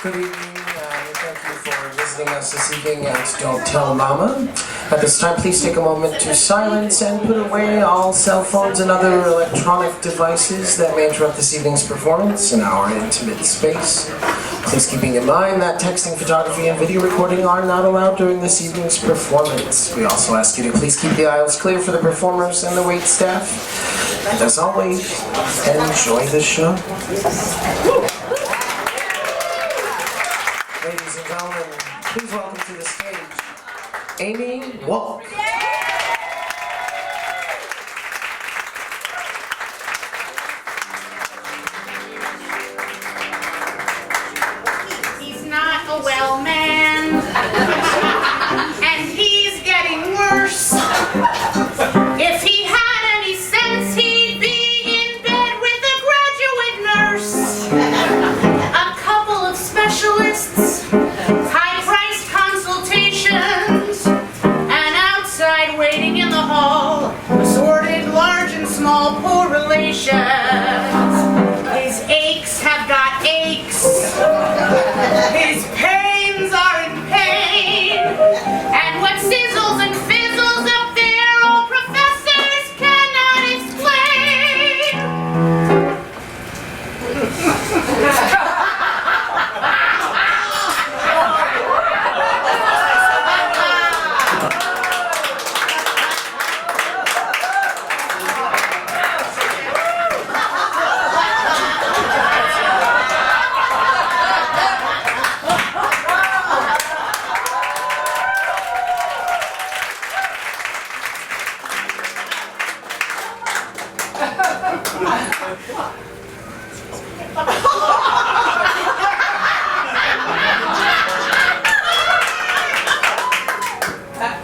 Good evening, thank you for visiting us this evening at Don't Tell Mama. At this time, please take a moment to silence and put away all cell phones and other electronic devices that may interrupt this evening's performance in our intimate space. Please keeping in mind that texting, photography, and video recording are not allowed during this evening's performance. We also ask you to please keep the aisles clear for the performers and the wait staff. And as always, enjoy the show. Ladies and gentlemen, please welcome to the stage, Amy Walk. He's not a well man, and he's getting worse. If he had any sense, he'd be in bed with a graduate nurse. A couple of specialists, high-priced consultations, and outside waiting in the hall, assorted large and small poor relations. His aches have got aches. His pains are in pain. And what sizzles and fizzles up there, all professors cannot explain.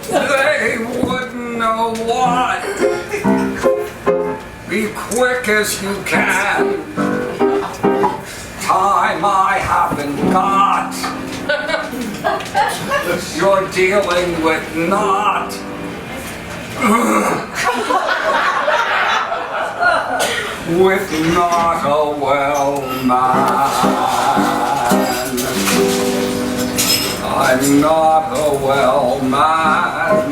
They wouldn't know what. Be quick as you can. Time I haven't got. You're dealing with not. With not a well man. I'm not a well man.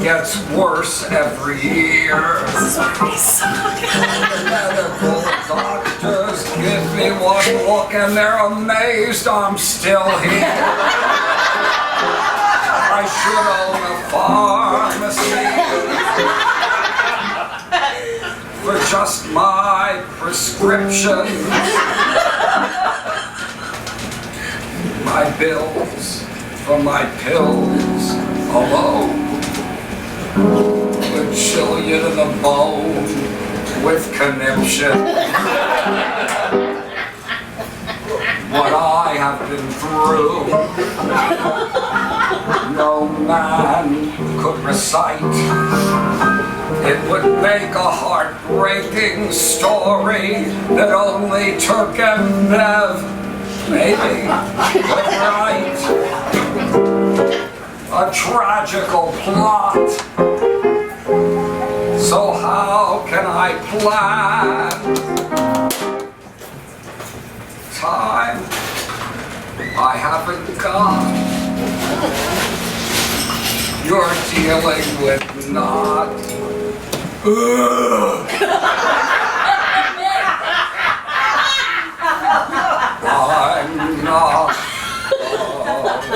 Gets worse every year. Medical doctors give me one look and they're amazed I'm still here. I should own a pharmacy for just my prescriptions. My bills for my pills alone would chill you to the bone with conniption. What I have been through, no man could recite. It would make a heartbreaking story that only Turk and Nev maybe could write. A tragical plot. So how can I plan? Time I haven't got. You're dealing with not. I'm not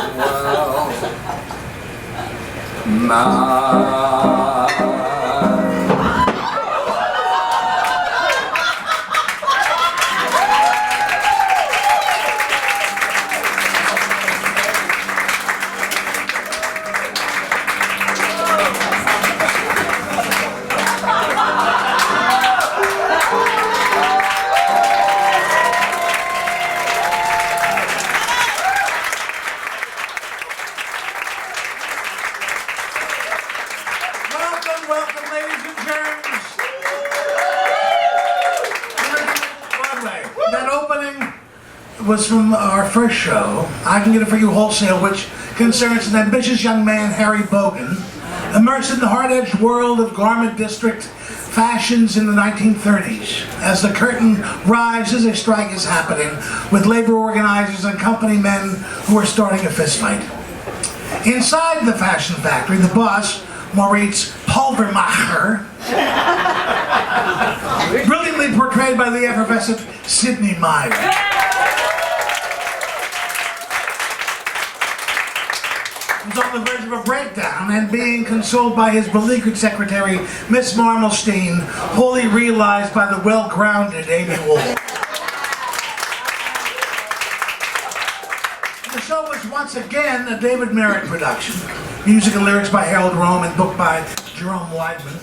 well man. Welcome, ladies and germs. Broadway. That opening was from our first show, I Can Get It For You Wholesale, which concerns an ambitious young man, Harry Bogan, immersed in the hard-edged world of Garment District, fashions in the 1930s. As the curtain rises, a strike is happening with labor organizers and company men who are starting a fistfight. Inside the fashion factory, the boss, Moritz Pulvermacher, brilliantly portrayed by the effervescent Sidney Meyer, was on the verge of a breakdown and being consoled by his beleaguered secretary, Miss Marmelstein, wholly realized by the well-grounded Amy Wolf. The show was once again a David Merritt production. Music and lyrics by Harold Rome and book by Jerome Weidman,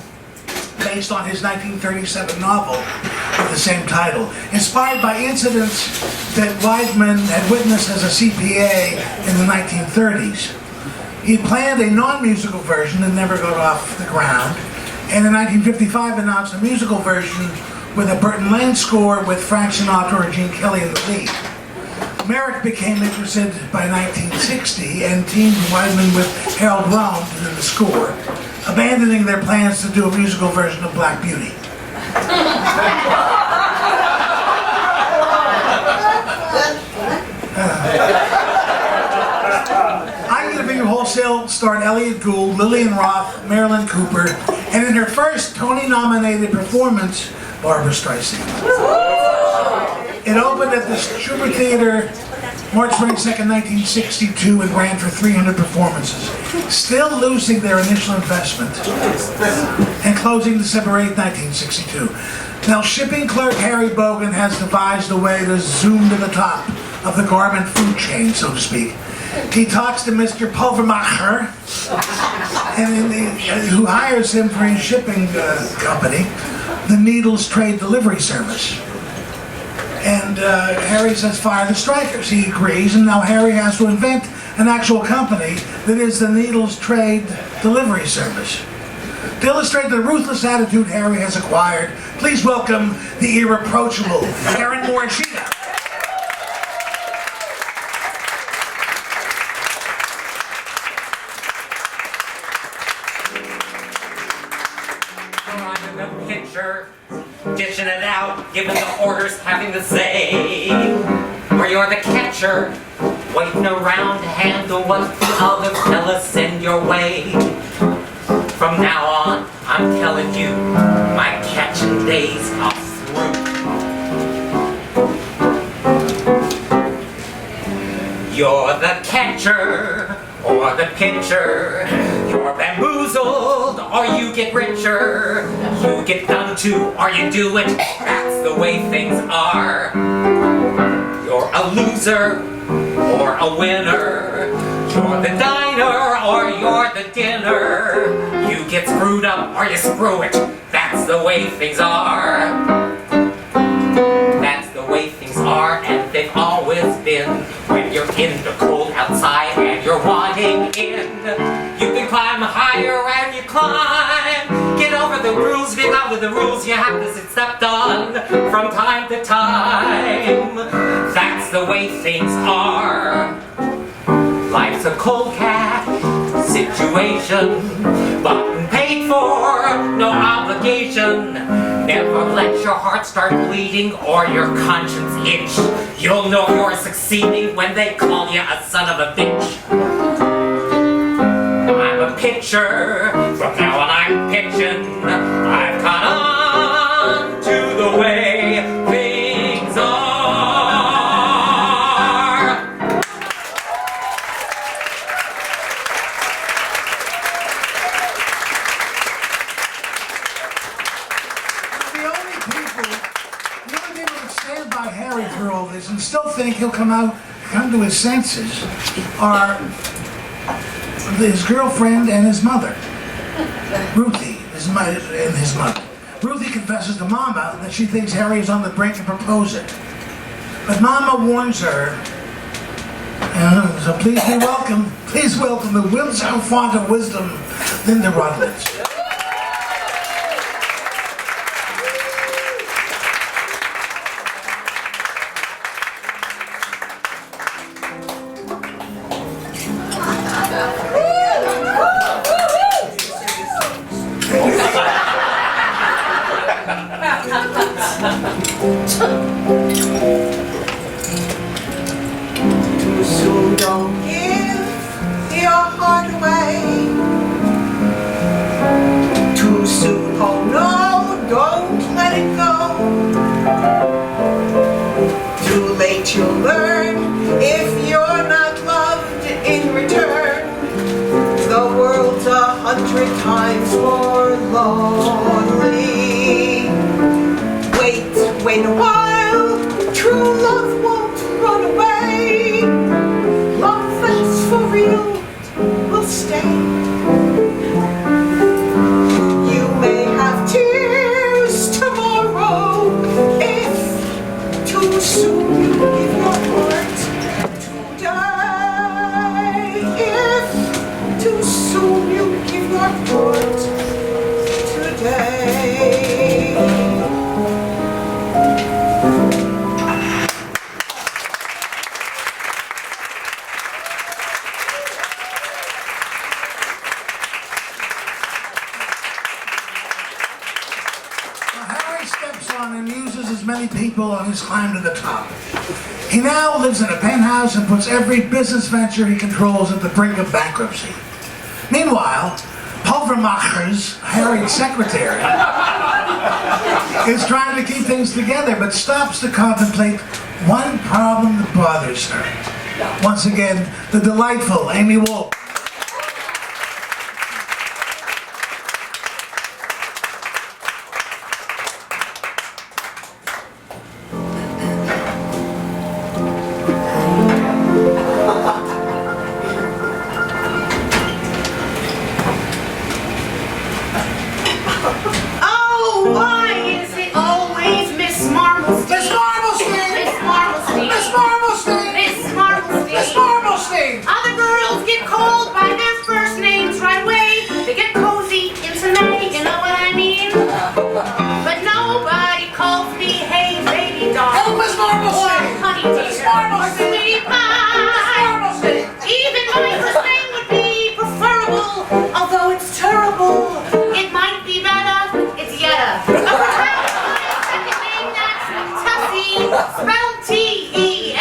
based on his 1937 novel of the same title. Inspired by incidents that Weidman had witnessed as a CPA in the 1930s. He planned a non-musical version that never got off the ground, and in 1955 announced a musical version with a Burton Lane score with Frank Sinatra or Gene Kelly in the lead. Merrick became interested by 1960 and teamed Weidman with Harold Rome to do the score, abandoning their plans to do a musical version of Black Beauty. Wholesale starred Elliott Gould, Lillian Roth, Marilyn Cooper, and in her first Tony-nominated performance, Barbra Streisand. It opened at the Schubert Theater March 22nd, 1962 and ran for 300 performances, still losing their initial investment and closing December 8, 1962. Now, shipping clerk Harry Bogan has devised a way to zoom to the top of the garment food chain, so to speak. He talks to Mr. Pulvermacher, who hires him for his shipping company, the Needles Trade Delivery Service. And Harry says, fire the strikers. He agrees, and now Harry has to invent an actual company that is the Needles Trade Delivery Service. To illustrate the ruthless attitude Harry has acquired, please welcome the irreproachable Karen Morishita. Dishing it out, giving the orders, having the say. Or you're the catcher, waiting around to handle what the other fellas send your way. From now on, I'm telling you, my catching days are through. You're the catcher, or the pitcher. You're bamboozled, or you get richer. You get done to, or you do it. That's the way things are. You're a loser, or a winner. You're the diner, or you're the dinner. You get screwed up, or you screw it. That's the way things are. That's the way things are, and they've always been. When you're in the cold outside and you're wanting in, you can climb higher and you climb. Get over the rules, get out of the rules you have to step on from time to time. That's the way things are. Life's a cold cash situation, bought paid for, no obligation. Never let your heart start bleeding or your conscience itch. You'll know you're succeeding when they call you a son of a bitch. I'm a pitcher, from now on I'm pitching. I've caught on to the way things are. The only people that stand by Harry through all this and still think he'll come to his senses are his girlfriend and his mother, Ruthie, and his mother. Ruthie confesses to Mama that she thinks Harry is on the brink of proposing. But Mama warns her, so please welcome the whimsical font of wisdom, Linda Rutledge. Too soon, don't give your heart away. Too soon, oh no, don't let it go. Too late, you'll learn if you're not loved in return. The world's 100 times more lonely. Wait a while, true love won't run away. Love that's for real will stay. You may have tears tomorrow if too soon you give your heart today. If too soon you give your heart today. Harry steps on and uses as many people on his climb to the top. He now lives in a penthouse and puts every business venture he controls at the brink of bankruptcy. Meanwhile, Pulvermacher's harried secretary is trying to keep things together, but stops to contemplate one problem that bothers her. Once again, the delightful Amy Wolf. Oh, why is it always Miss Marmalstein? Miss Marmalstein! Miss Marmalstein. Miss Marmalstein! Miss Marmalstein. Miss Marmalstein! Other girls get called by their first names right away. They get cozy into May, you know what I mean? But nobody calls me, hey, baby doll. Hey, Miss Or Marmalstein! honey dear. Miss Marmalstein! Or sweetie Miss pie. Marmalstein! Even my first name would be preferable, although it's terrible. It might be better. It's Yetta. Or perhaps my second name, that's Tessie, spelled Tessye.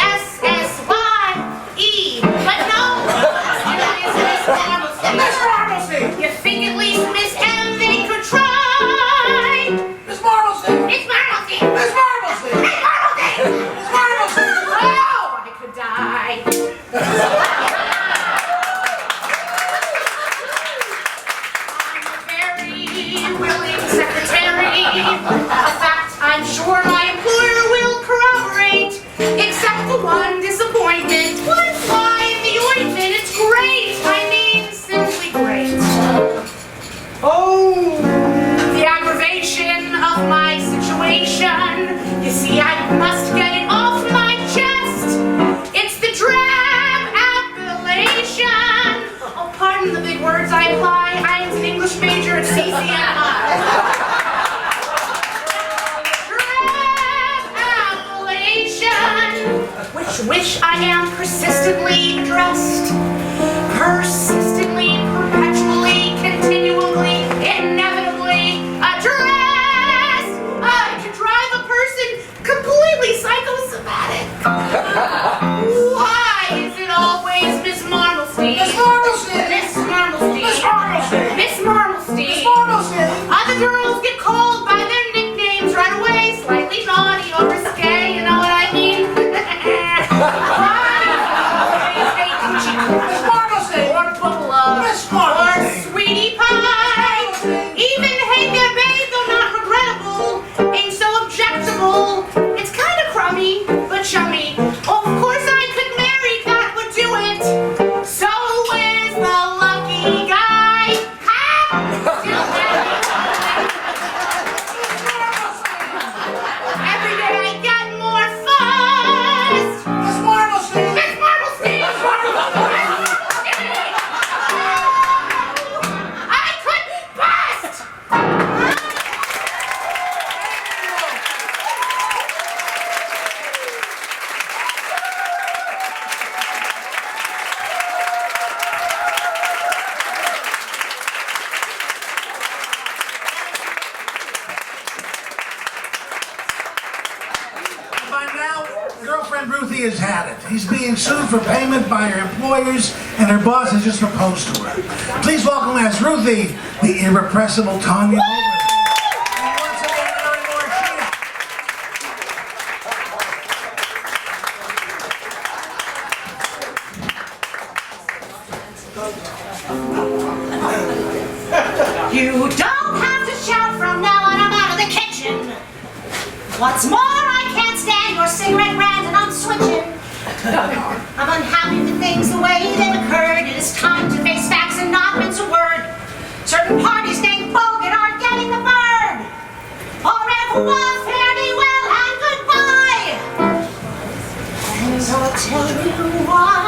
But no, it is Miss Marmalstein. Miss Marmalstein! You think at least Miss M they could try? Miss Marmalstein! Miss Marmalstein. Miss Marmalstein! Miss Marmalstein. Miss Marmalstein! Oh, I could die. I'm a very willing secretary. A fact I'm sure my employer will corroborate. Except for one disappointment. One fly in the ointment. It's great. I mean, simply great. Oh, the aggravation of my situation. You see, I must get it off my chest. It's the drab appellation. Oh, pardon the big words I apply. I'm an English major at CCNI. Drab appellation, which wish I am persistently addressed. Persistently, perpetually, continually, inevitably addressed. I could drive a person completely psychosomatic. Why is it always Miss Marmalstein? Miss Marmalstein! Miss Marmalstein. Miss Marmalstein! Miss Marmalstein. Miss Marmalstein! Other girls get called by their nicknames right away. Slightly naughty or risque, you know what I mean? Why always hate coochie Miss Marmalstein! or Bubba Miss or Marmalstein! Sweetie Pie? Even Hey There Babe, though not regrettable, ain't so objectable. It's kind of crummy, but chummy. Of course I could marry, that would do it. So is the lucky guy. Ha! Still married. girlfriend Ruthie has had it. He's being sued for payment by her employers, and her boss has just proposed to her. Please welcome as Ruthie, the irrepressible Tanya Overton. And once again, Aaron Morishita. You don't have to shout from now on, I'm out of the kitchen. What's more, I can't stand your cigarette brand and I'm switching. I'm unhappy with things the way they've occurred. It is time to face facts and not mince a word. Certain parties named Bogan are getting the bird. Au revoir, fare thee well, and goodbye. And I'll tell you why.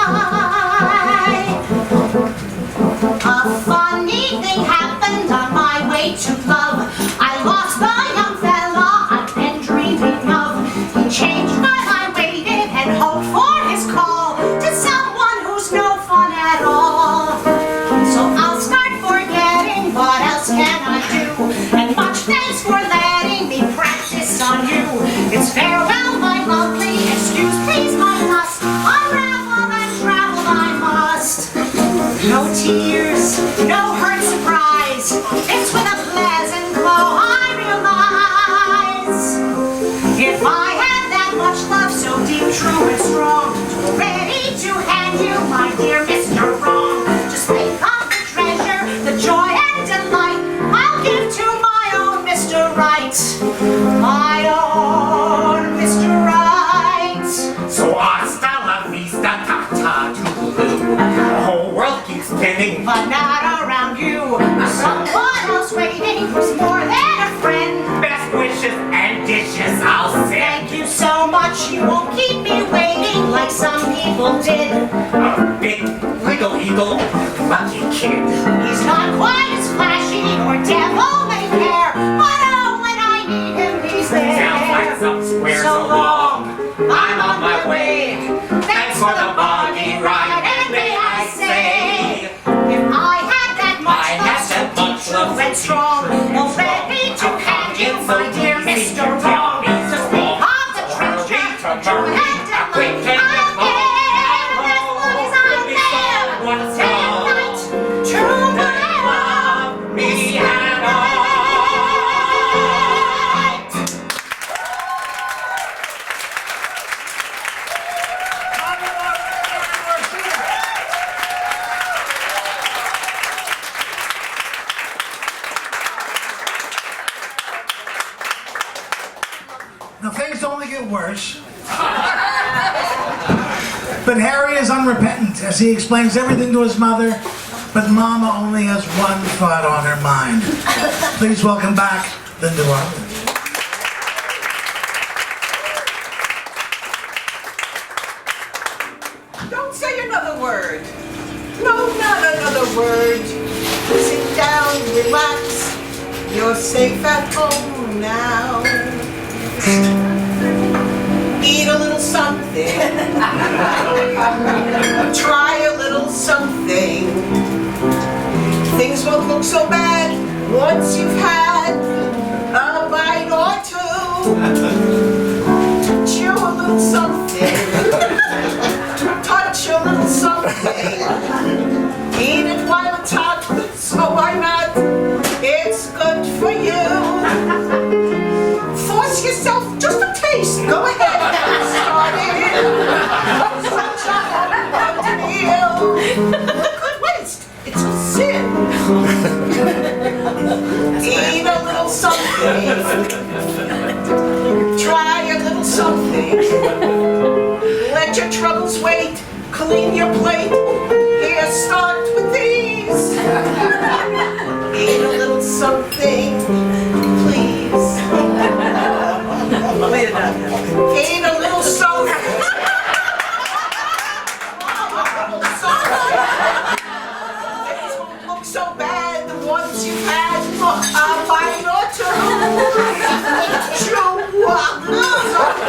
A funny thing happened on my way to love. I lost the young fella I've been dreaming of. He changed, but I waited and hoped for his call to someone who's no fun at all. So I'll start forgetting, what else can I do? And much thanks for letting me practice on you. It's farewell, my lovely, excuse please my lust. Unravel and travel I must. No tears, no hurt surprise. It's with a pleasant glow I realize. If I had that much love so deep, true and strong, ready to hand you, my dear Mr. Wrong, just think of the treasure, the joy and delight I'll give to my own Mr. Right. My own Mr. Right. So hasta la vista, ta-ta, toodaloo. The whole world keeps spinning, But not around you. Someone else waiting who's more than a friend. best wishes and dishes I'll Thank send. you so much, you won't keep me waiting like some people did. A big legal eagle, lucky kid. He's not quite as flashy or devil may care, but oh, when I need him, he's there. Sounds like some squares So along. I'm on my way. Thanks for the buggy ride, and may I say, If I had that much I had that much love true and strong, well, ready to hand you, my dear Mr. Wrong. Just think of the treasure, the joy and delight I'll give as long as I'm there. Day and night to my love, me and I. Now things only get worse. But Harry is unrepentant as he explains everything to his mother, but Mama only has one thought on her mind. Please welcome back Linda Arlen. Don't say another word. No, not another word. Sit down, relax. You're safe at home now. Eat a little something. Try a little something. Things won't look so bad once you've had a bite or two. Chew a little something. Touch a little something. Eat it while it's hot, so why not? It's good for you. Force yourself just a taste. Go ahead. Start it. Such a good meal. Good waste. It's a sin. Eat a little something. Try a little something. Let your troubles wait. Clean your plate. Here, start with these. Eat a little something, please. Eat a little something. Things won't look so bad once you've had a bite or two. Chew a little something.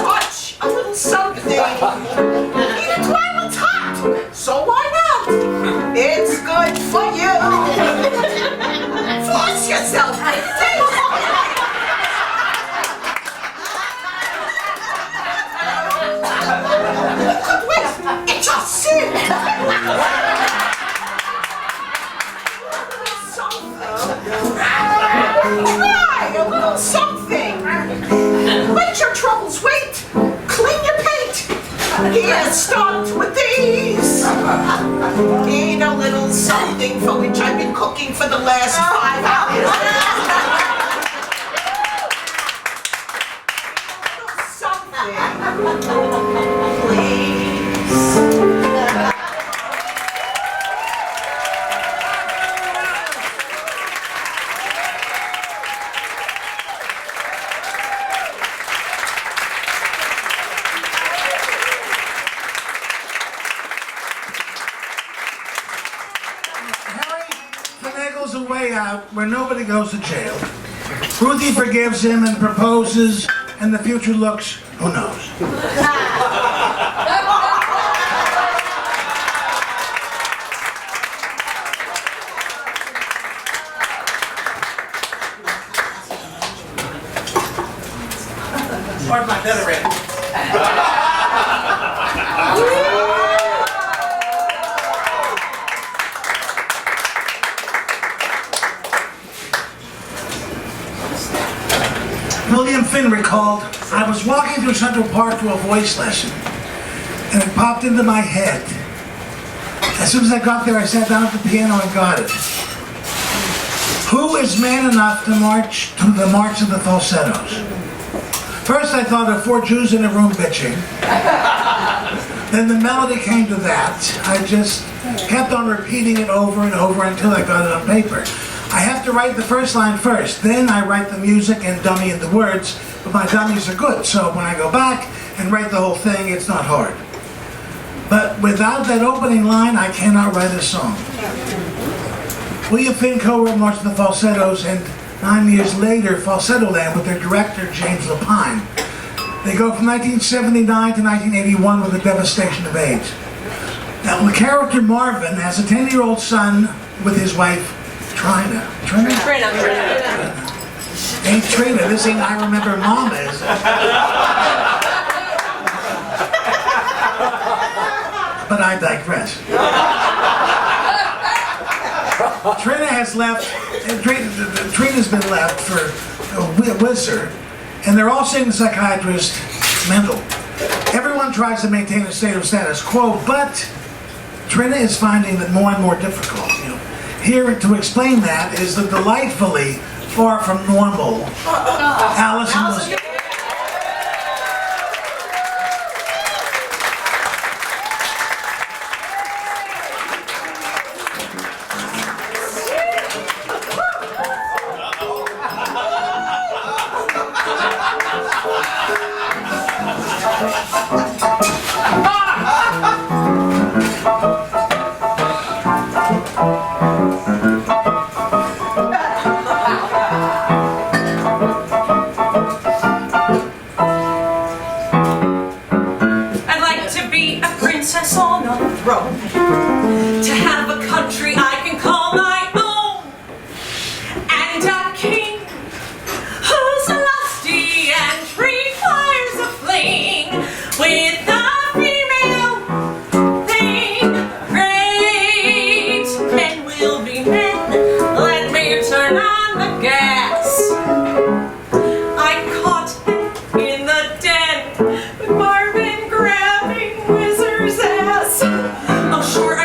Touch a little something. Eat it while it's hot. So why not? It's good for you. Force yourself little something. Let your troubles wait. Clean your paint. Here, start with these. Need a little something for which I've been cooking for the last 5 hours. Something, please. A way out where nobody goes to jail. Ruthie forgives him and proposes, and the future looks, who knows? Pardon my veteran. William Finn recalled, I was walking through Central Park to a voice lesson, and it popped into my head. As soon as I got there, I sat down at the piano and got it. Who is man enough to march to the march of the falsettos? First I thought of 4 Jews in a room bitching. Then the melody came to that. I just kept on repeating it over and over until I got it on paper. I have to write the first line first, then I write the music and dummy in the words, but my dummies are good, so when I go back and write the whole thing, it's not hard. But without that opening line, I cannot write a song. William Finn co-wrote March of the Falsettos, and 9 years later, Falsetto Land with their director, James Lapine. They go from 1979 to 1981 with the devastation of AIDS. Now, the character Marvin has a 10-year-old son with his wife, Trina. Ain't Trina, this ain't I Remember Mama, is it? But I digress. Trina has left, Trina's been left for Whistler, and they're all saying the psychiatrist mental. Everyone tries to maintain a state of status quo, but Trina is finding that more and more difficult. Here to explain that is the delightfully far from normal Allison was. To have a country I can call my own, and a king who's lusty and requires a fling with a female thing. Great men will be men. Let me turn on the gas. I caught him in the den with Marvin grabbing Whizzer's ass. I'm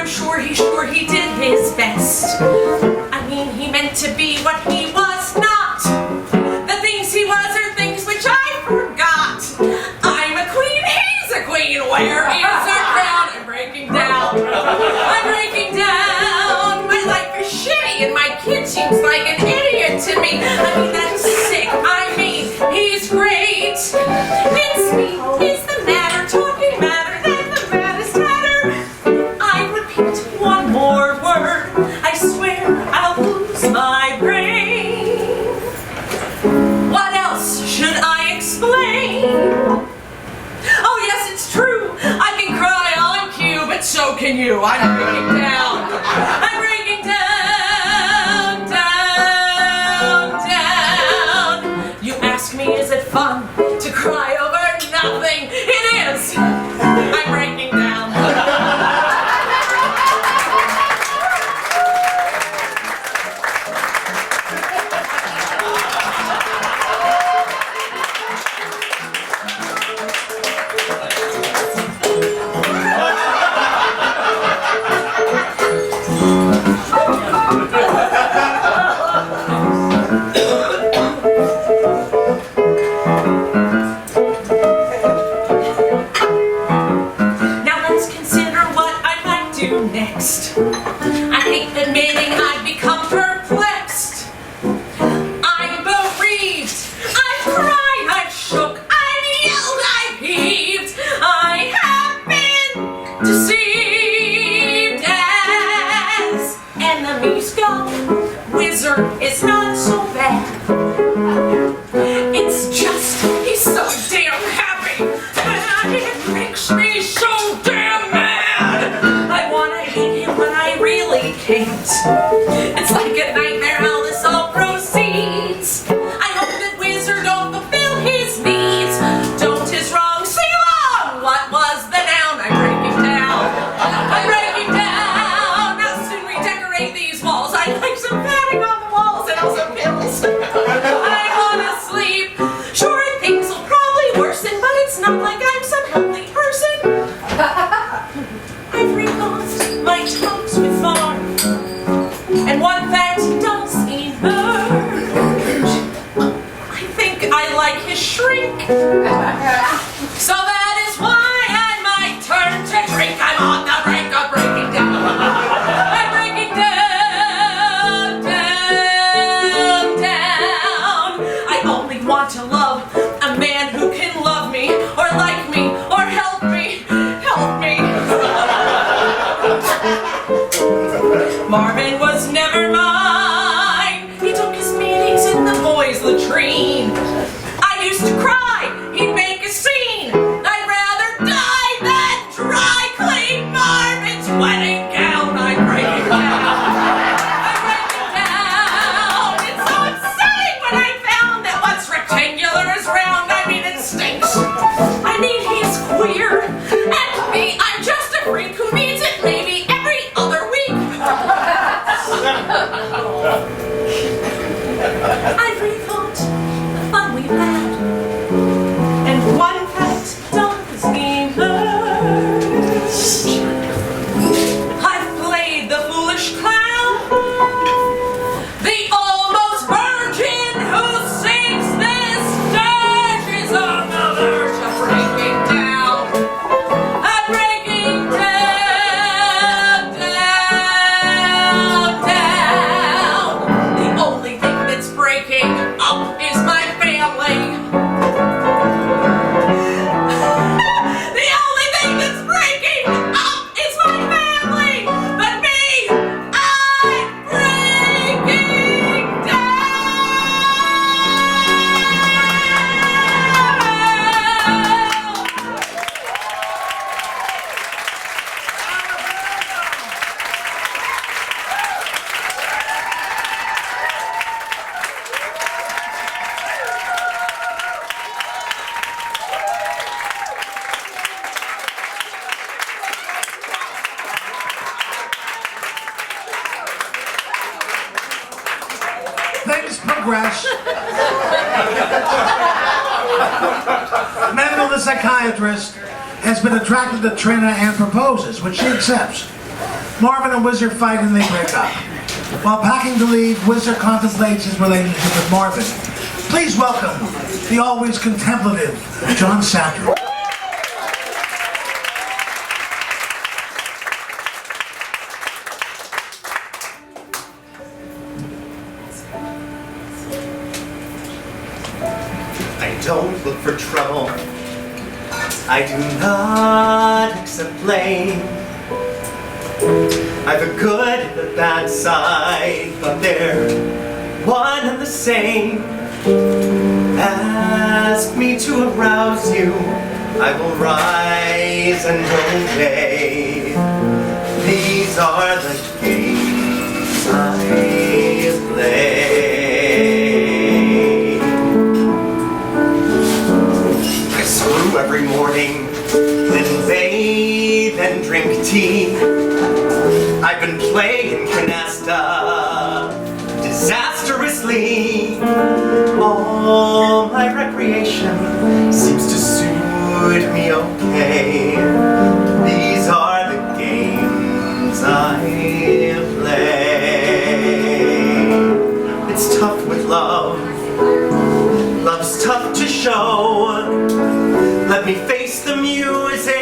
sure he did his best. I mean, he meant to be what he was not. The things he was are things which I forgot. I'm a queen, he's a queen. Where is her crown? I'm breaking down. I'm breaking down. My life is shitty and my kid seems like an idiot to me. I mean, that's sick. I mean, he's great. It's me. He's the matter, talking matter. That's the maddest matter. I repeat one more word. I swear I'll lose my brain. What else should I explain? Oh yes, it's true. I can cry on cue, but so can you. I'm breaking down. I'm breaking down, down, down. You ask me, is it fun to cry over nothing? It is. I'm breaking down. So that is why I might turn to drink. I'm on the brink of breaking down. I'm breaking down, down, down. I only want to love a man who can love me or like me or help me, help me. Marvin was never mine. He took his meetings in the boys' latrine. I used to cry, he'd make a scene. I'd rather die than dry clean Marvin's wedding gown. I'm breaking down. I'm breaking down. It's so upsetting when I found that what's rectangular is round. I mean, it stinks. I mean, he's queer. And me, I'm just a freak who needs it maybe every other week. I've rethought the fun we've had, and one fact does me hurt. I've played the foolish clown, the almost virgin who sings this dirge is on the verge of breaking down. I'm breaking down, down, down. The only thing that's breaking up is my family. The only thing that's breaking up is my family. But me, I'm breaking Things progress. Mendel, the psychiatrist, has been attracted to Trina and proposes, which she accepts. Marvin and Whizzer fight and they break up. While packing to leave, Whizzer contemplates his relationship with Marvin. Please welcome the always contemplative John Satter. I don't look for trouble. I do not accept blame. I've a good and a bad side, but they're one and the same. Ask me to arouse you, I will rise and obey. These are the games I play. I screw every morning, then bathe and drink tea. I've been playing canasta disastrously. All my recreation seems to suit me okay. These are the games I play. It's tough with love. Love's tough to show. Let me face the music.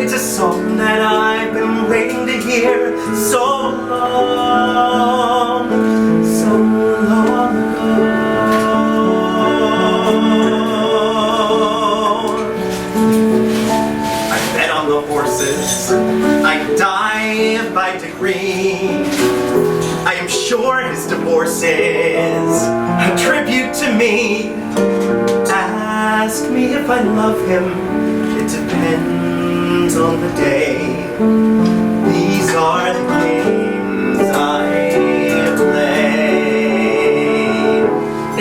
It's a song that I've been waiting to hear so long, so long ago. I bet on the horses, I dive by degree. I am sure his divorce is a tribute to me. Ask me if I love him, it depends on the day. These are the games I play.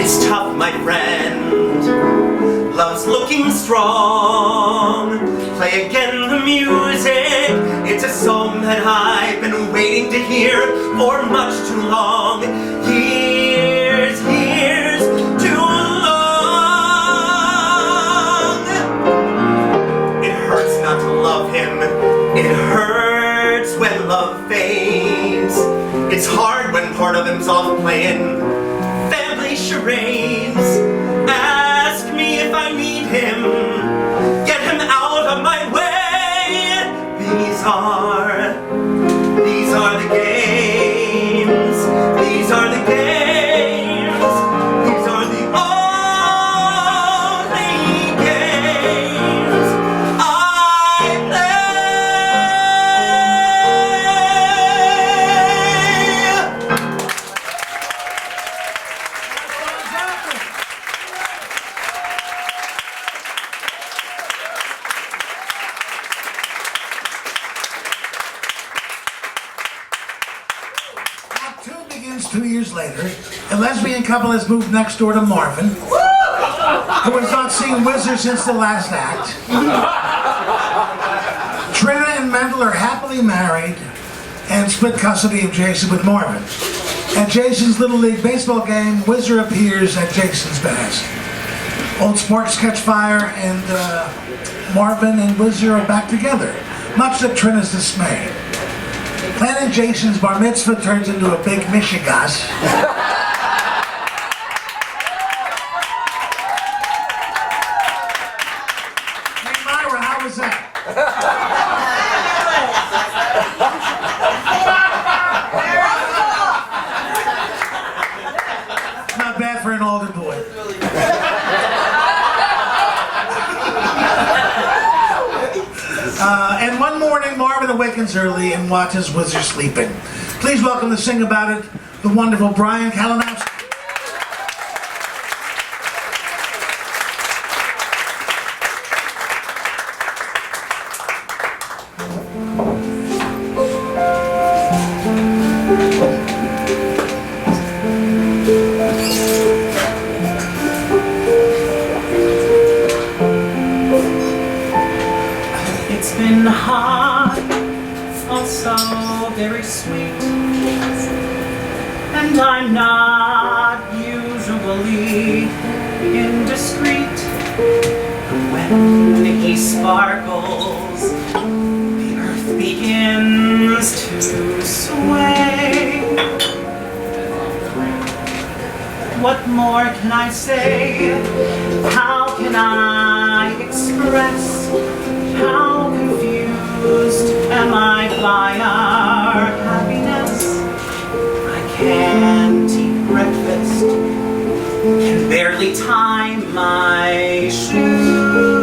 It's tough, my friend. Love's looking strong. Play again the music. It's a song that I've been waiting to hear for much too long. Years, years too long. It hurts not to love him. It hurts when love fades. It's hard when part of him's off playing family charades. Ask me if I need him. Act 2 begins 2 years later. A lesbian couple has moved next door to Marvin, who has not seen Whizzer since the last act. Trina and Mendel are happily married and split custody of Jason with Marvin. At Jason's Little League baseball game, Whizzer appears at Jason's behest. Old sparks catch fire, and Marvin and Whizzer are back together, much to Trina's dismay. Planning Jason's bar mitzvah turns into a big mishigas. Hey Myra, how was that? Not bad for an older boy. And one morning, Marvin awakens early and watches Whizzer sleeping. Please welcome to sing about it, the wonderful Brian Kalinowski. It's been hot, also very sweet, and I'm not usually indiscreet. When he sparkles, the earth begins to sway. What more can I say? How can I express how confused am I by our happiness? I can't eat breakfast, can barely tie my shoe.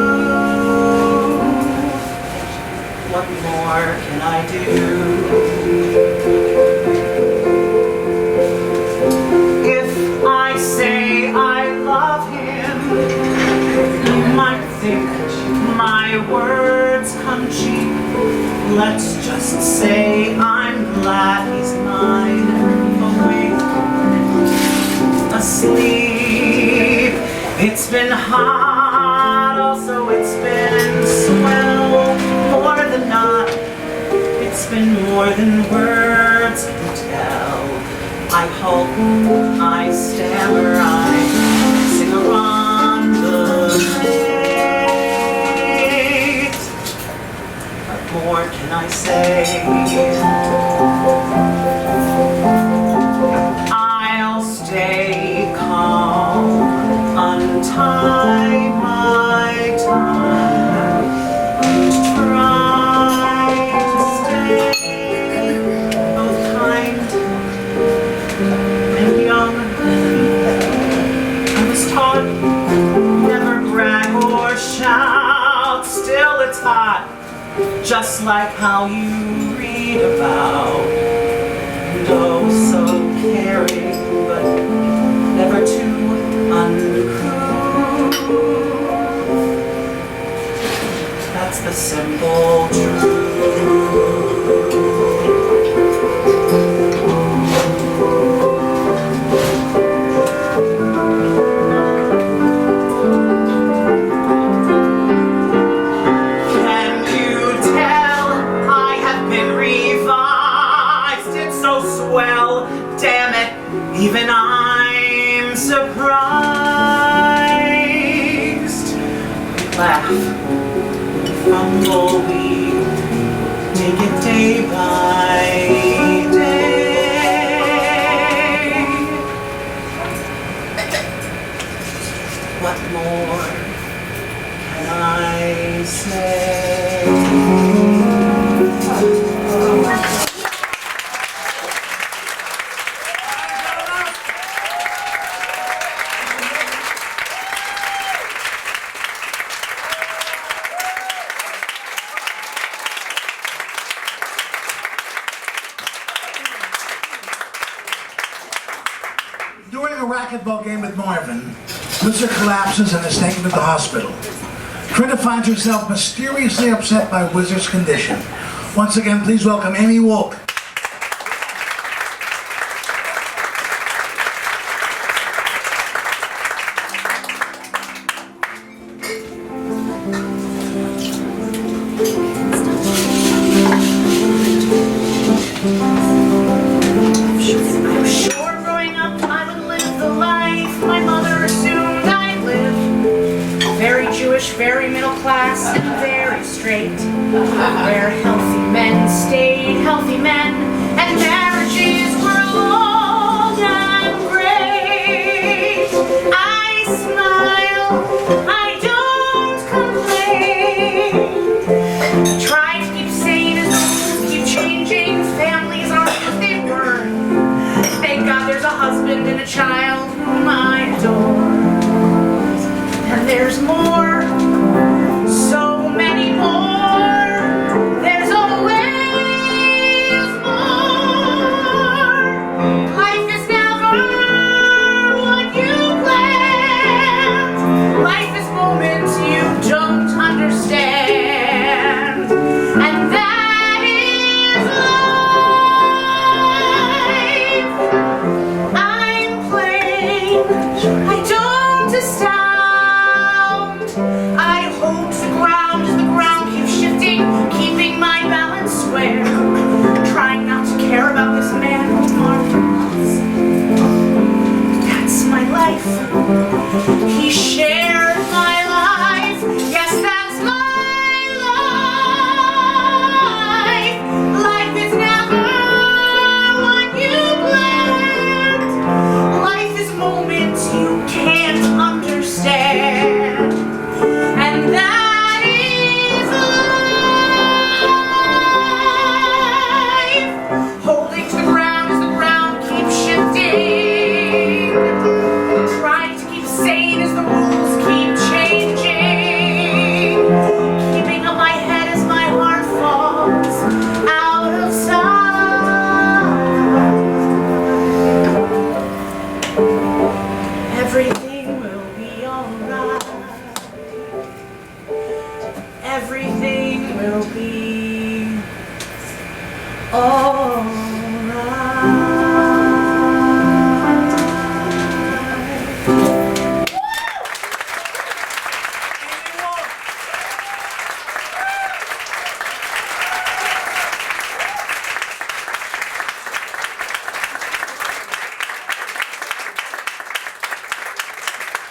What more can I do? If I say I love him, you might think my words come cheap. Let's just say I'm glad he's mine, awake, asleep. It's been hot, also it's been swell, more than not. It's been more than words can tell. I hope, I stammer, I sing around the place. What more can I say? I'll stay calm, untie my tongue, and try to stay both kind and young. I was taught never brag or shout, still it's hot, just like how you read about. And oh, so caring, but never too uncouth. That's the simple truth. Even I'm surprised. We laugh, we fumble, we take it day by day. What more can I say? basketball game with Marvin, Whizzer collapses and is taken to the hospital. Trina finds herself mysteriously upset by Whizzer's condition. Once again, please welcome Amy Wolk. Very middle class and very straight, where healthy men stayed healthy men, and marriages were long and great. I smile, I don't complain. Try to keep sane as the rules keep changing. Families aren't what they were. Thank God there's a husband and a child whom I adore. And there's more, so many more. There's always more. Life is never what you planned. Life is moments you don't understand. And that is life. I'm plain, I don't astound. I hold the ground as the ground keeps shifting, keeping my balance square, trying not to care about this man who Marvin loves. That's my life. He shared my life. Yes, that's my life. Life is never what you planned. Life is moments you can't understand. And that is life. Holding to the ground as the ground keeps shifting. Trying to keep sane as the rules keep changing. Keeping up my head as my heart falls out of sight. Everything will be alright. Everything will be alright.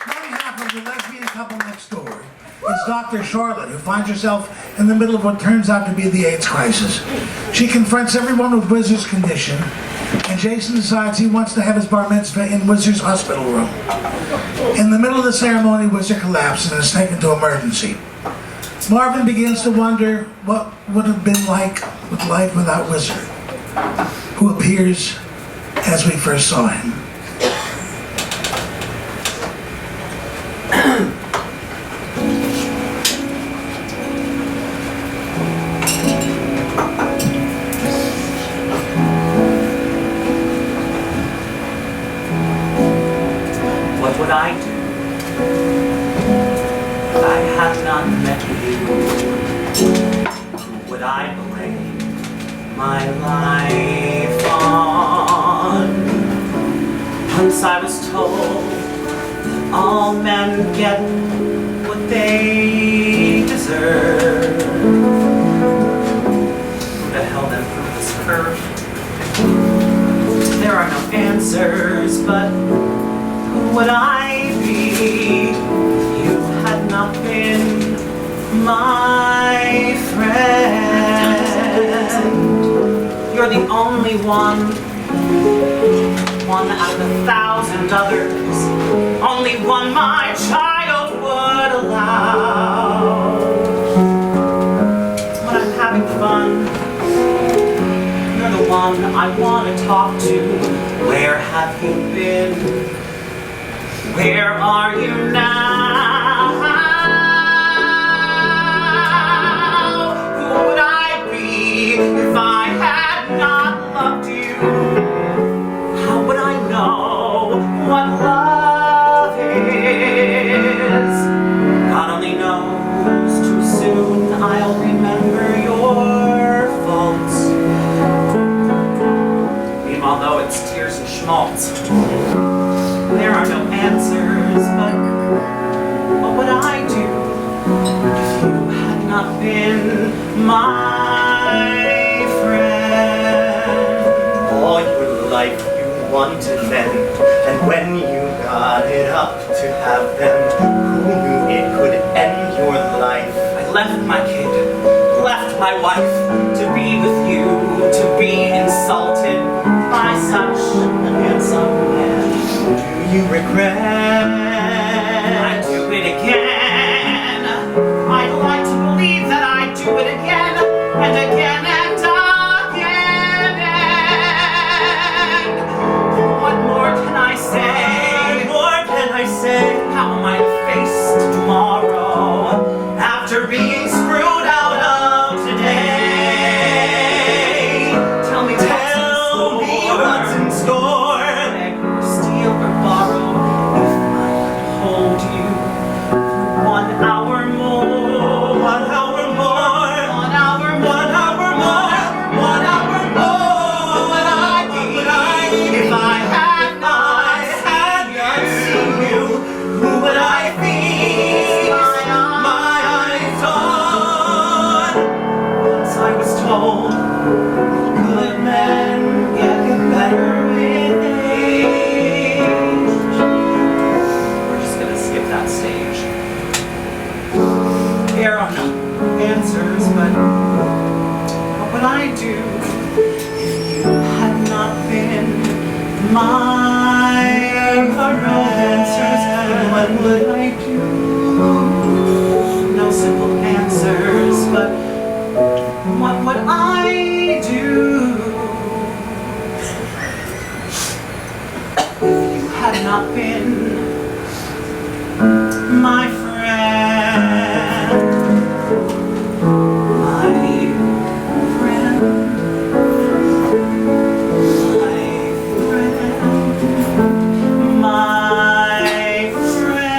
One half of the lesbian couple next door is Dr. Charlotte, who finds herself in the middle of what turns out to be the AIDS crisis. She confronts everyone with Whizzer's condition, and Jason decides he wants to have his bar mitzvah in Whizzer's hospital room. In the middle of the ceremony, Whizzer collapses and is taken to emergency. Marvin begins to wonder what would have been like with life without Whizzer, who appears as we first saw him. What would I do if I had not met you? Who would I blame my life on? Once I was told that all men get what they deserve. Who the hell then proved this curve? There are no answers, but who would I be if you had not been my friend? You're the only one out of 1,000 others, only one my child would allow. When I'm having fun, you're the one I want to talk to. Where have you been? Where are you now? Who would I be if I had not loved you? How would I know what love not been my friend. All your life you wanted men, and when you got it up to have them, who knew it could end your life? I left my kid, left my wife, to be with you, to be insulted by such a handsome man. Do you regret? I'd do it again. I'd like to believe that I'd do it again, and again, and again. What more can I say? What more can I say? How am I to face tomorrow after being screwed out of today? Tell me what's in store. Beg or steal or borrow if I could hold you for 1 hour more. 1 hour more. 1 hour more. 1 hour more. 1 hour more. What would I be if I had not seen you? Who would I be? My eyes on. Once I was told, good men get better with age. We're just gonna skip that stage. There are no answers, but what would I do if you had not been my answers? What would I do? No simple answers, but what would I do if you had not been my friend? My friend. My friend.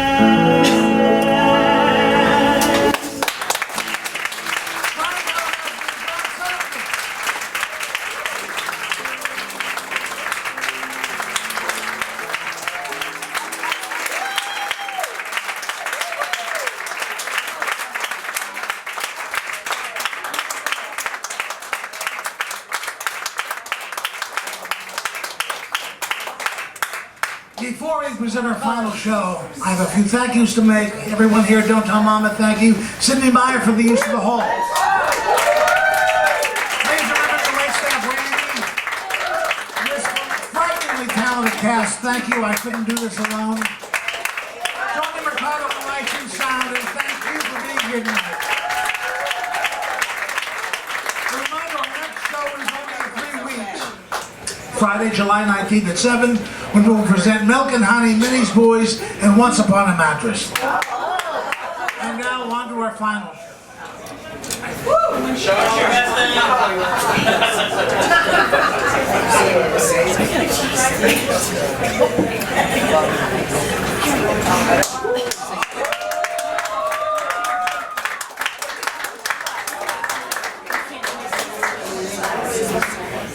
Before we present our final show, I have a few thank yous to make. Everyone here, Don't Tell Mama, thank you. Sydney Meyer for the use of the hall. Please remember the wait staff, Randy. This frighteningly talented cast, thank you. I couldn't do this alone. Tony Mercado for lights and sound, and thank you for being here tonight. A reminder, our next show is only in 3 weeks. Friday, July 19th at 7, when we will present Milk and Honey, Minnie's Boys, and Once Upon a Mattress. And now on to our final.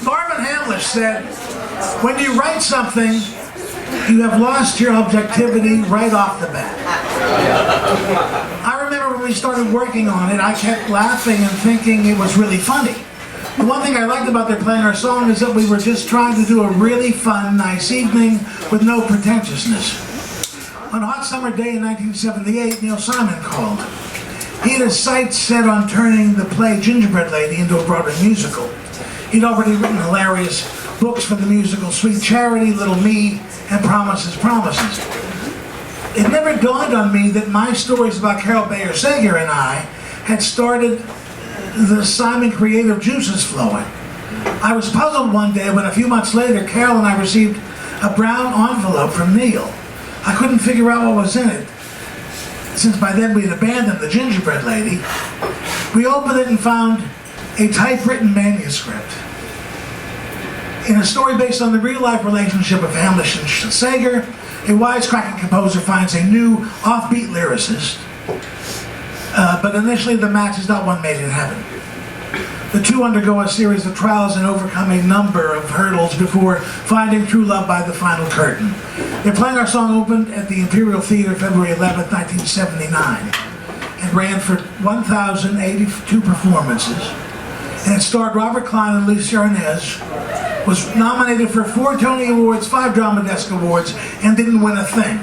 Marvin Hamlish said, when you write something, you have lost your objectivity right off the bat. I remember when we started working on it, I kept laughing and thinking it was really funny. The one thing I liked about their playing our song is that we were just trying to do a really fun, nice evening with no pretentiousness. On a hot summer day in 1978, Neil Simon called. He had his sights set on turning the play Gingerbread Lady into a Broadway musical. He'd already written hilarious books for the musical Sweet Charity, Little Me, and Promises, Promises. It never dawned on me that my stories about Carol Bayer Sager and I had started the Simon creative juices flowing. I was puzzled one day when a few months later, Carol and I received a brown envelope from Neil. I couldn't figure out what was in it, since by then we had abandoned the Gingerbread Lady. We opened it and found a typewritten manuscript. In a story based on the real-life relationship of Hamlish and Sager, a wisecracking composer finds a new, offbeat lyricist, but initially the match is not one made in heaven. The two undergo a series of trials and overcome a number of hurdles before finding true love by the final curtain. Their playing our song opened at the Imperial Theater February 11, 1979. It ran for 1,082 performances. And it starred Robert Klein and Lucia Arnaz. Was nominated for 4 Tony Awards, 5 Drama Desk Awards, and didn't win a thing.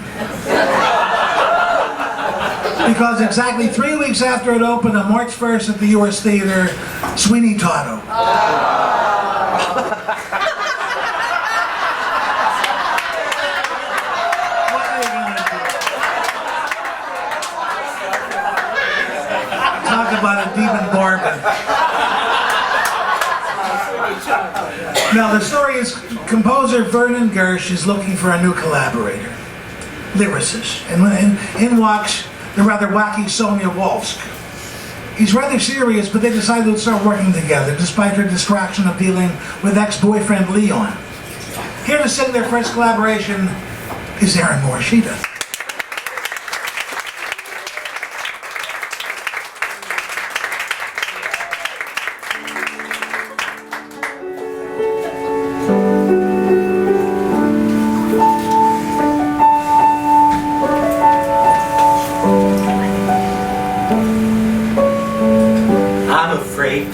Because exactly 3 weeks after it opened on March 1st at the US Theater, Sweeney Todd. Talk about a demon bargain. Now the story is composer Vernon Gersh is looking for a new collaborator, lyricist, and in walks the rather wacky Sonia Walsk. He's rather serious, but they decided to start working together despite her distraction of dealing with ex-boyfriend Leon. Here to sing their first collaboration is Aaron Morishita.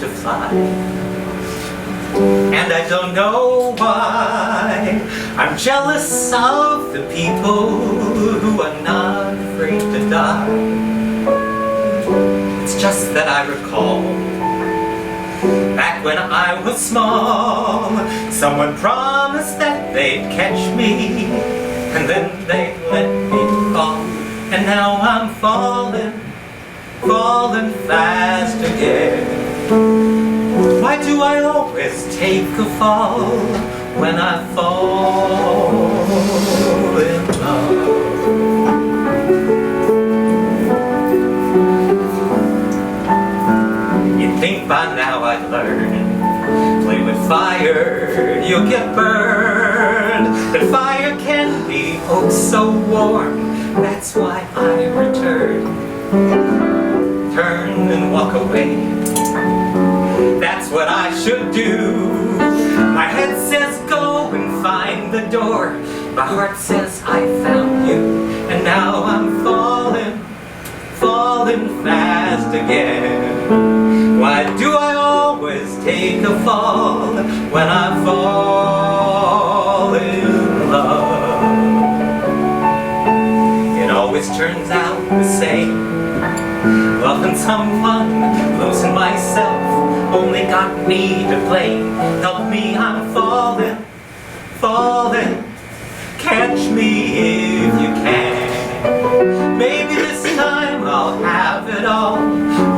To fly, and I don't know why. I'm jealous of the people who are not afraid to die. It's just that I recall back when I was small, someone promised that they'd catch me, and then they let me fall, and now I'm falling fast again. Why do I always take a fall when I fall in love? You'd think by now I'd learn, play with fire, you'll get burned. But fire can be oh so warm, that's why I return. Turn and walk away. That's what I should do. My head says go and find the door. My heart says I found you. And now I'm falling fast again. Why do I always take a fall when I fall in love? It always turns out the same. Loving someone, losing myself, only got me to blame. Help me, I'm falling, catch me if you can. Maybe this time I'll have it all,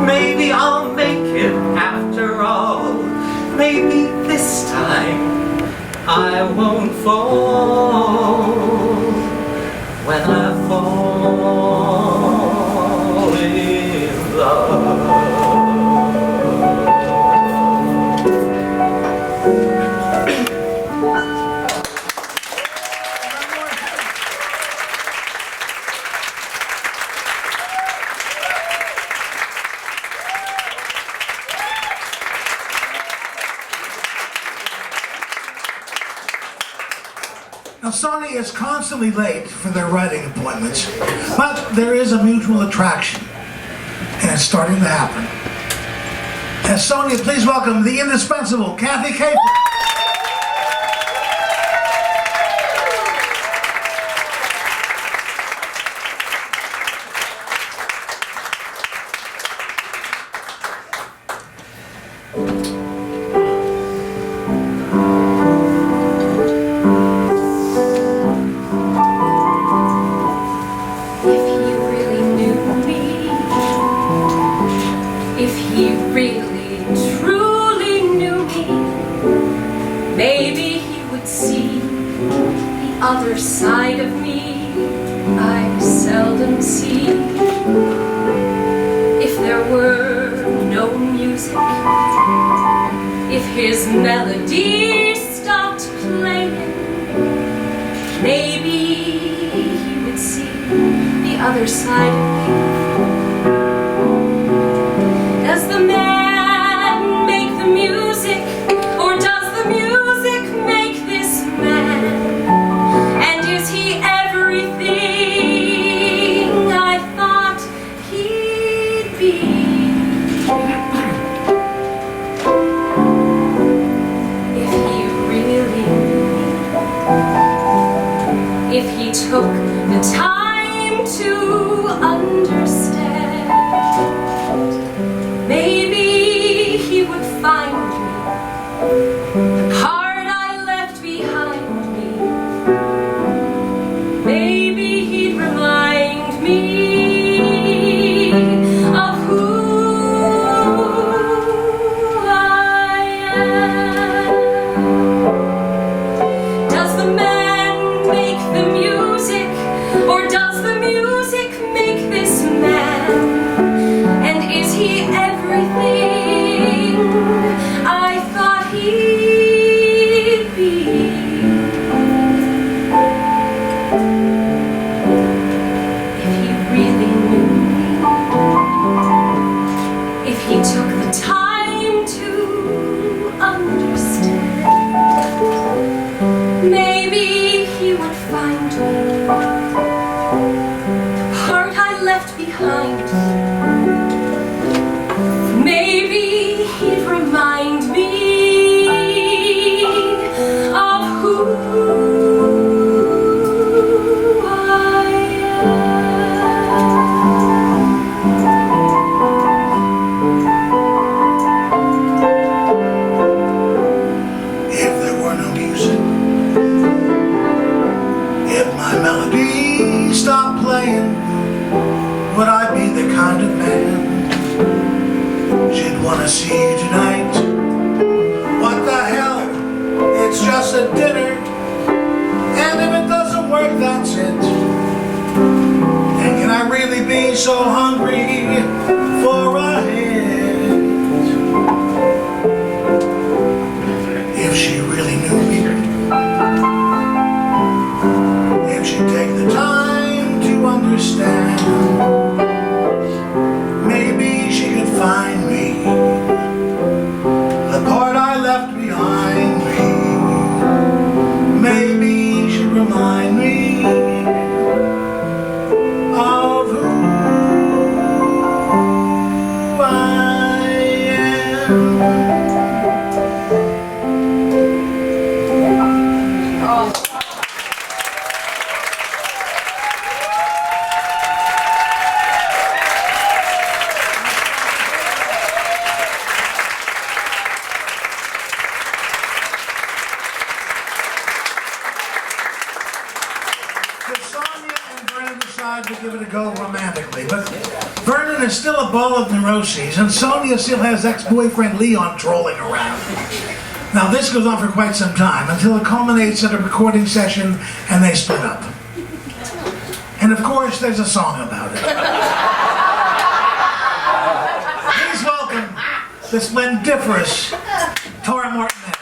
maybe I'll make it after all. Maybe this time I won't fall when I fall in love. Now, Sonny is constantly late for their writing appointments, but there is a mutual attraction, and it's starting to happen. As Sonia, please welcome the indispensable Kathy Capel. Other side of me I seldom see. If there were no music, if his melody stopped playing, maybe he would see the other side of me. Does the man make the music, or does the music make this man? Is he everything I thought he'd understand. Maybe he would find me, the part I left behind me. Maybe he'd remind me of who I am. Does the man make the music, or does the music make this man? And is he everything I thought he'd be? If he really knew me, if he took the time to understand, maybe he would find me, the part I left behind. Maybe he'd remind me of who I If there were no music, if my melody stopped playing, would I be the kind of man she'd want to see tonight? What the hell? It's just a dinner, and if it doesn't work, that's it. And can I really be so hungry for a hit? If she really knew me, if she'd take the time to understand, maybe she could find me, the part I left behind me. Maybe she'd remind me of who I am. To give it a go romantically, but Vernon is still a ball of neuroses, and Sonia still has ex-boyfriend Leon trolling around. Now this goes on for quite some time, until it culminates at a recording session and they split up. And of course there's a song about it. Please welcome the splendiferous Tora Martinez.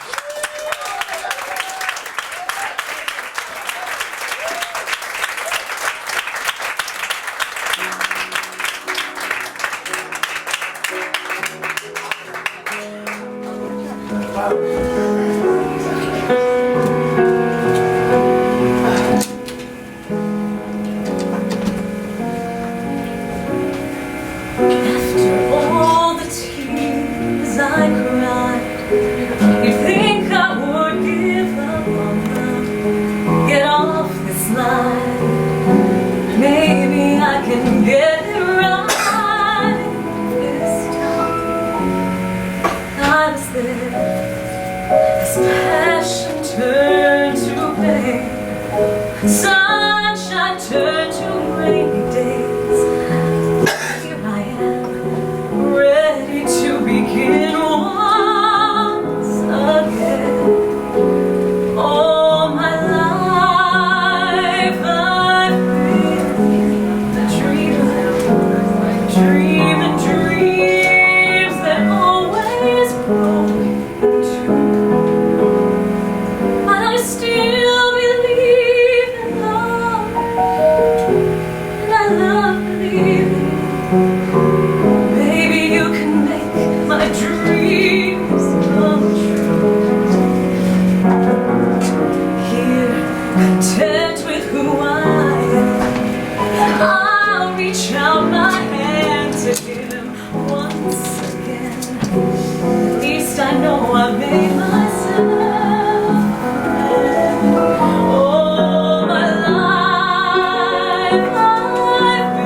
After all the tears I cried, you'd think I would give up on love, get off this line. Maybe I can get it right this time. I was there as passion turned to pain, sunshine turned to rainy days. Ready to begin once again. All my life I've been a dreamer, dreaming dreams that always broke in two. But I still believe in love, and I love believing. Maybe you can make my dreams come true. Here, content with who I am, I'll reach out my hand to him once again. At least I know I've made myself a friend. All my life I've been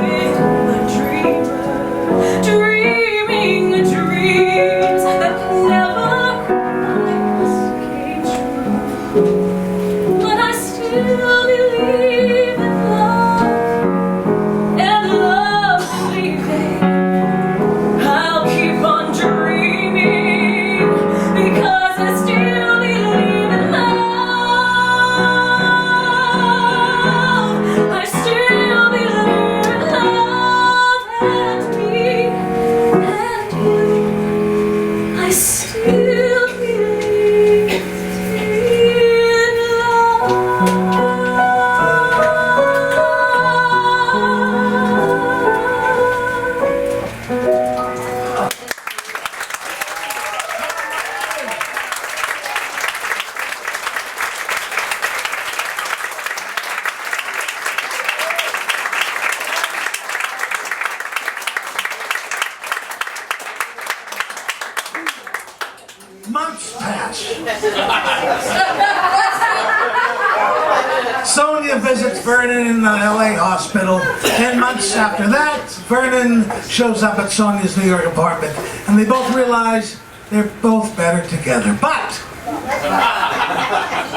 Sonia visits Vernon in the LA hospital. 10 months after that, Vernon shows up at Sonia's New York apartment, and they both realize they're both better together. But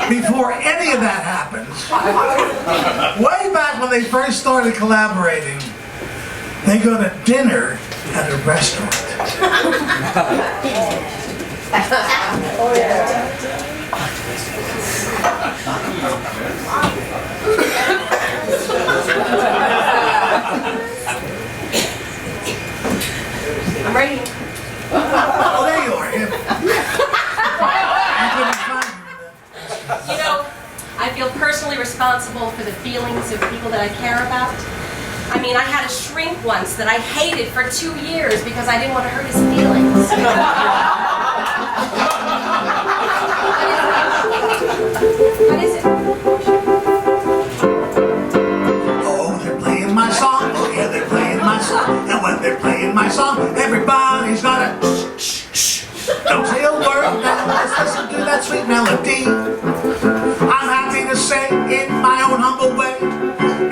before any of that happens, way back when they first started collaborating, they go to dinner at a restaurant. I'm ready. Oh, there you are. You know, I feel personally responsible for the feelings of people that I care about. I mean, I had a shrink once that I hated for 2 years because I didn't want to hurt his feelings. What is it? Oh, they're playing my song. Oh, yeah, they're playing my song. And when they're playing my song, everybody's gotta shh, shh, shh. Don't say a word now. Let's listen to that sweet melody. I'm happy to say, in my own humble way,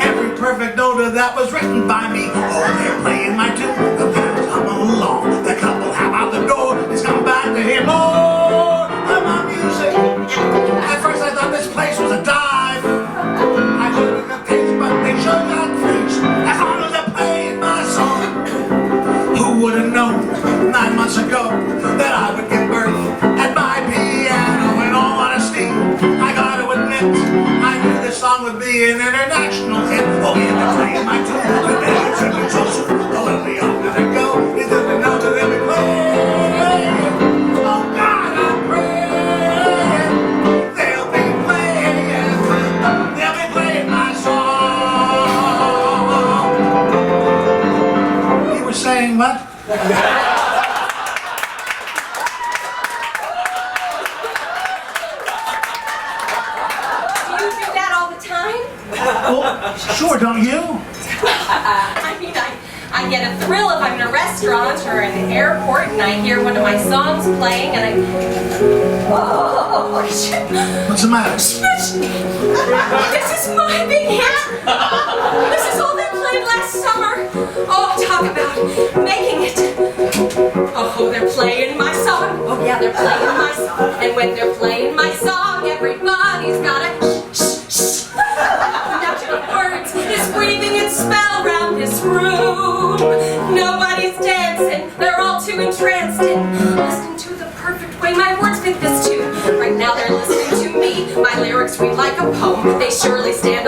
every perfect note that was written by me. Oh, they're playing my tune. The band's humming along. The couple have out the door. It's come back to hear more of my music. At first I thought this place was a dive. I couldn't get taste, but they sure got fish. As long as they're playing my song. Who would have known 9 months ago that I would give birth at my piano? In all honesty, I gotta admit, I knew this song would be an international hit. Oh yeah, they're playing my tune. The band's in the closer. Oh, and we all gotta go. You didn't know that they'll be playing. Oh God, I pray they'll be playing my song. You were saying what? Do you do that all the time? Well, sure, don't you? I mean, I get a thrill if I'm in a restaurant or in the airport and I hear one of my songs playing and I... Oh, shit. What's the matter? This is my big hit. This is all they played last summer. Oh, talk about making it. Oh, they're playing my song. Oh, yeah, they're playing my song. And when they're playing my song, everybody's gotta shh, shh. Natural words is breathing its spell around this room. Nobody's dancing. They're all too entranced in listening to the perfect way my words fit this tune. Right now they're listening to me. My lyrics read like a poem. They surely stand